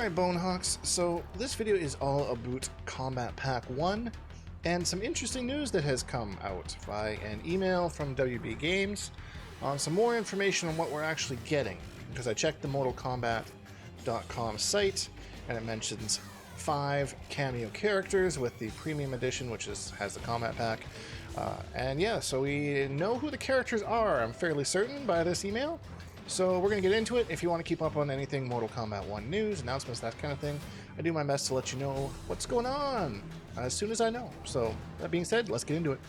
Alright, Bonehawks, so this video is all about Kombat Pack 1 and some interesting news that has come out via an email from WB Games on some more information on what we're actually getting, because I checked the MortalKombat.com site and it mentions 5 cameo characters with the premium edition, which has the Kombat Pack. And yeah, so we know who the characters are, I'm fairly certain, by this email. So we're going to get into it. If you want to keep up on anything Mortal Kombat 1 news, announcements, that kind of thing, I do my best to let you know what's going on as soon as I know. So, that being said, let's get into it.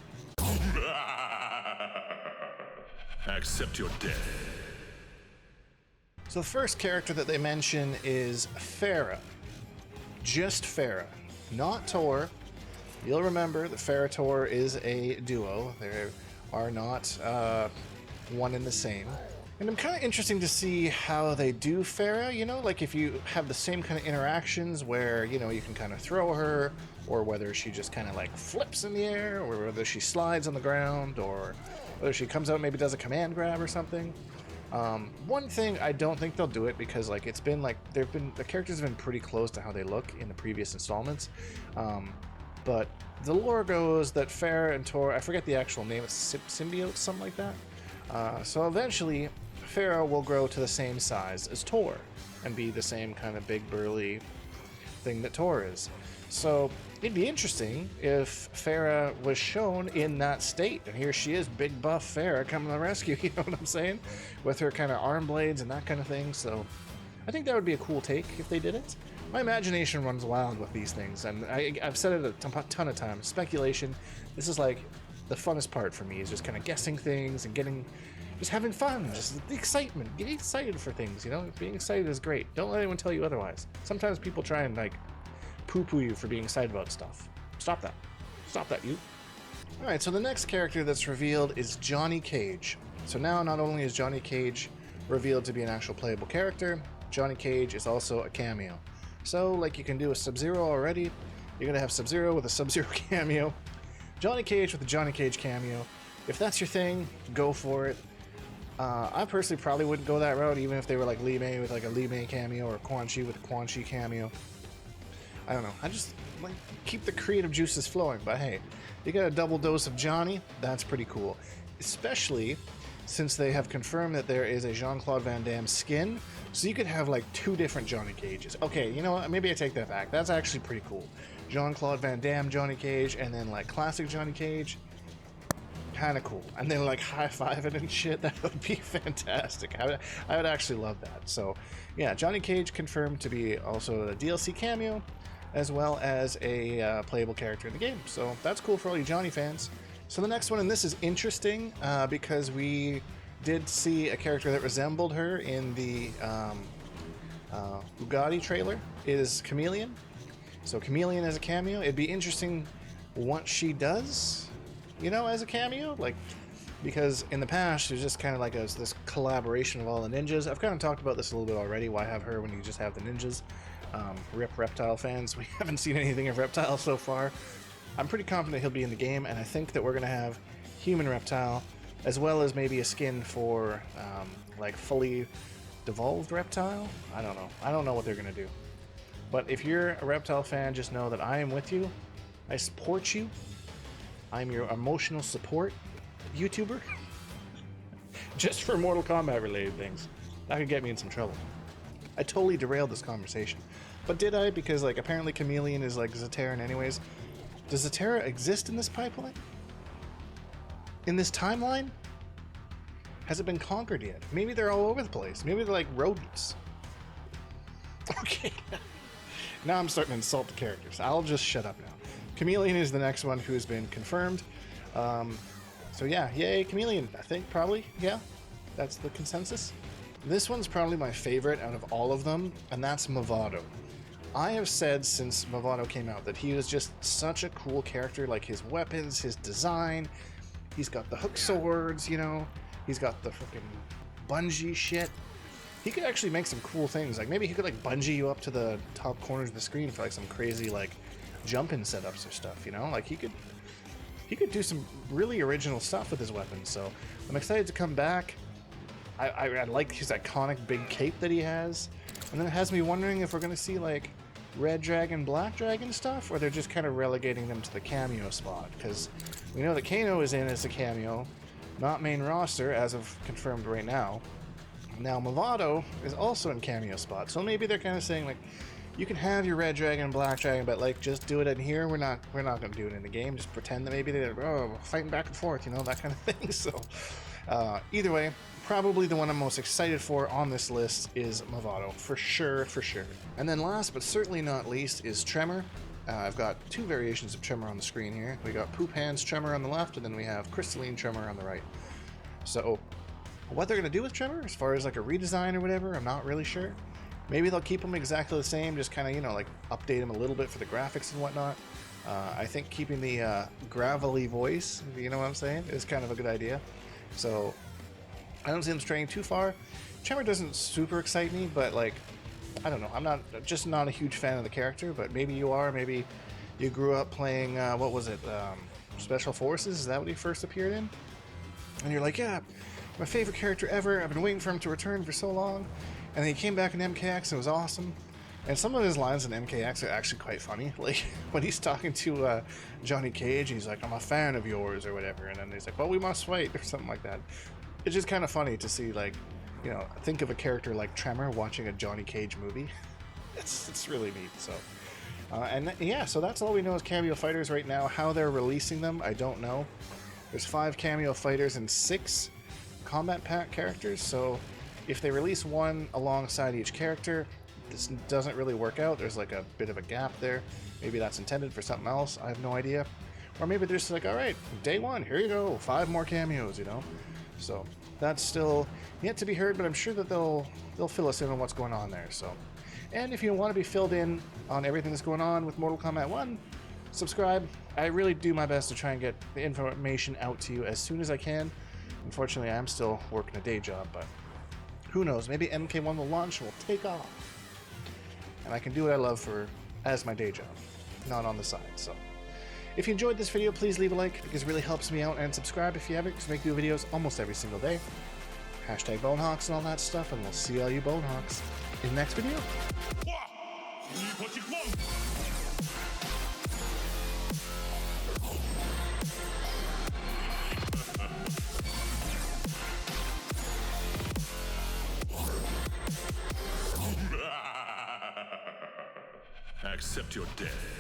Accept your death. So the first character that they mention is Pharah. Just Pharah, not Tor. You'll remember that Pharah Tor is a duo. They are not one and the same. And I'm kind of interested to see how they do Pharah, you know, like if you have the same kind of interactions where, you know, you can kind of throw her, or whether she just kind of like flips in the air, or whether she slides on the ground, or whether she comes out and maybe does a command grab or something. One thing, I don't think they'll do it because like it's been like, the characters have been pretty close to how they look in the previous installments. But the lore goes that Pharah and Tor, I forget the actual name, it's symbiote, something like that. So eventually, Pharah will grow to the same size as Tor and be the same kind of big burly thing that Tor is. So it'd be interesting if Pharah was shown in that state, and here she is, big buff Pharah coming to the rescue, you know what I'm saying? With her kind of arm blades and that kind of thing, so I think that would be a cool take if they did it. My imagination runs wild with these things, and I've said it a ton of times. Speculation, this is like the funnest part for me, is just kind of guessing things and just having fun, just the excitement, getting excited for things, you know? Being excited is great. Don't let anyone tell you otherwise. Sometimes people try and like poo-poo you for being excited about stuff. Stop that. Stop that, you. Alright, so the next character that's revealed is Johnny Cage. So now not only is Johnny Cage revealed to be an actual playable character, Johnny Cage is also a cameo. So, like you can do a Sub-Zero already, you're gonna have Sub-Zero with a Sub-Zero cameo, Johnny Cage with a Johnny Cage cameo. If that's your thing, go for it. I personally probably wouldn't go that route, even if they were like Li Mei with like a Li Mei cameo, or Quan Chi with a Quan Chi cameo. I don't know. I just like keep the creative juices flowing. But hey, you got a double dose of Johnny. That's pretty cool, especially since they have confirmed that there is a Jean-Claude Van Damme skin. So you could have like 2 different Johnny Cages. Okay, you know what? Maybe I take that back. That's actually pretty cool. Jean-Claude Van Damme Johnny Cage, and then like classic Johnny Cage. Kind of cool. And then like high-five it and shit. That would be fantastic. I would actually love that. So yeah, Johnny Cage confirmed to be also a DLC cameo, as well as a playable character in the game. So that's cool for all you Johnny fans. So the next one, and this is interesting because we did see a character that resembled her in the Bugatti trailer, is Chameleon. So Chameleon as a cameo. It'd be interesting what she does, you know, as a cameo, like, because in the past it was just kind of like this collaboration of all the ninjas. I've kind of talked about this a little bit already. Why have her when you just have the ninjas? Rip Reptile fans. We haven't seen anything of Reptile so far. I'm pretty confident he'll be in the game, and I think that we're going to have human Reptile, as well as maybe a skin for like fully devolved Reptile. I don't know. I don't know what they're going to do. But if you're a Reptile fan, just know that I am with you. I support you. I'm your emotional support YouTuber. Just for Mortal Kombat related things. That could get me in some trouble. I totally derailed this conversation. But did I? Because like apparently Chameleon is like Zaterran anyways. Does Zaterra exist in this pipeline? In this timeline? Has it been conquered yet? Maybe they're all over the place. Maybe they're like rodents. Okay. Now I'm starting to insult the characters. I'll just shut up now. Chameleon is the next one who's been confirmed. So yeah, yay, Chameleon, I think, probably. Yeah, that's the consensus. This one's probably my favorite out of all of them, and that's Mavado. I have said since Mavado came out that he was just such a cool character, like his weapons, his design. He's got the hook swords, you know. He's got the freaking bungee shit. He could actually make some cool things. Like maybe he could like bungee you up to the top corners of the screen for like some crazy like jump-in setups or stuff, you know? Like he could do some really original stuff with his weapons. So I'm excited to come back. I like his iconic big cape that he has. And then it has me wondering if we're going to see like Red Dragon, Black Dragon stuff, or they're just kind of relegating them to the cameo spot. Because we know that Kano is in as a cameo, not main roster as of confirmed right now. Now Mavado is also in cameo spot, so maybe they're kind of saying like, you can have your Red Dragon, Black Dragon, but like just do it in here. We're not going to do it in the game. Just pretend that maybe they're fighting back and forth, you know, that kind of thing. So either way, probably the one I'm most excited for on this list is Mavado, for sure, for sure. And then last but certainly not least is Tremor. I've got two variations of Tremor on the screen here. We got Poop Hands Tremor on the left, and then we have Crystalline Tremor on the right. So what they're going to do with Tremor, as far as like a redesign or whatever, I'm not really sure. Maybe they'll keep them exactly the same, just kind of, you know, like update them a little bit for the graphics and whatnot. I think keeping the gravelly voice, you know what I'm saying, is kind of a good idea. So I don't see them straying too far. Tremor doesn't super excite me, but like, I don't know. I'm not a huge fan of the character, but maybe you are. Maybe you grew up playing, what was it, Special Forces? Is that what he first appeared in? And you're like, yeah, my favorite character ever. I've been waiting for him to return for so long. And then he came back in MKX, and it was awesome. And some of his lines in MKX are actually quite funny. Like, when he's talking to Johnny Cage, he's like, I'm a fan of yours, or whatever. And then he's like, well, we must fight, or something like that. It's just kind of funny to see, like, you know, think of a character like Tremor watching a Johnny Cage movie. It's really neat, so. Yeah, so that's all we know as cameo fighters right now. How they're releasing them, I don't know. There's 5 cameo fighters and 6 combat pack characters, so if they release one alongside each character, this doesn't really work out. There's like a bit of a gap there. Maybe that's intended for something else. I have no idea. Or maybe they're just like, all right, day one, here you go, 5 more cameos, you know? So that's still yet to be heard, but I'm sure that they'll fill us in on what's going on there. So, and if you want to be filled in on everything that's going on with Mortal Kombat 1, subscribe. I really do my best to try and get the information out to you as soon as I can. Unfortunately, I'm still working a day job, but who knows? Maybe MK1 will launch and will take off, and I can do what I love as my day job, not on the side. So if you enjoyed this video, please leave a like, because it really helps me out, and subscribe if you haven't, because I make new videos almost every single day. Hashtag Bonehawks and all that stuff, and we'll see all you Bonehawks in the next video. Accept your death.